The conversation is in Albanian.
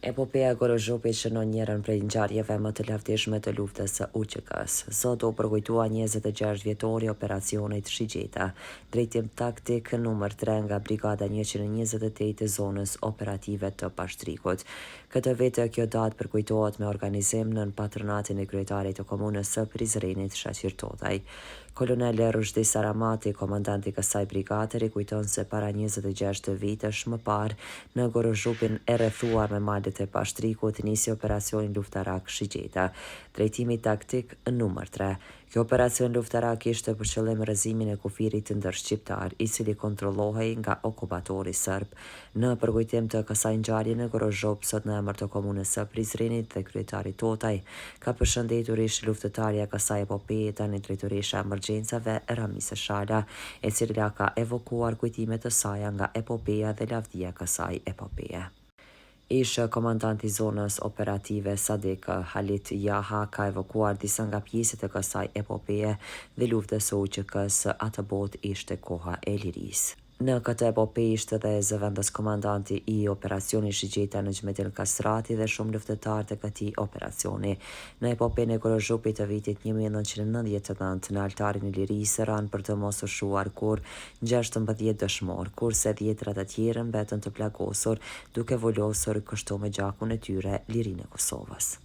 Epopeja Gorozhopi shënon njërën prej ngjarjeve më të lavdishme të luftës së UÇK-s. Sot u përkujtua 26 vjetori operacionit Shigjeta, drejtim taktik numër 3 nga Brigada 128 e zonës operative të Pashtrikut. Këtë vit kjo datë përkujtohet me organizim në patronatin e kryetarit të komunës së Prizrenit, Shaqir Totaj. Kolonel Rushdi Saramati, komandanti i kësaj brigade, rikujton se para 26 vitesh më parë në Gorozhopin e rrethuar me malet e Pashtrikut nisi operacionin luftarak Shigjeta, drejtimi taktik numër 3. Kjo operacion luftarak kishte për qëllim rrëzimin e kufirit ndërshqiptar, i cili kontrollohej nga okupatori serb. Në përkujtim të kësaj ngjarje në Gorozhop, sot në emër të komunës së Prizrenit dhe kryetarit Totaj, ka përshëndetur ish luftëtarja kësaj epopeje tani drejtoresha e emergjencave Ramise Shala, e cila ka evokuar kujtimet të saj nga epopeja dhe lavdia kësaj epopeje. Ish komandanti i zonës operative Sadik Halit Jaha ka evokuar disa nga pjesët e kësaj epopeje dhe luftës së UÇK-s, atë botë ishte koha e lirisë. Në këtë epopej ishte dhe zëvendës komandanti i operacionit Shigjeta në Xhmetin Kasrati dhe shumë luftëtarë të këtij operacioni. Në epopejën e Gorozhopit të vitit 1999 në altarin e lirisë ranë për të mos ushuar kur 16 dëshmor, kurse 10 të tjerë mbetën të plagosur duke volosur kështu me gjakun e tyre lirinë e Kosovës.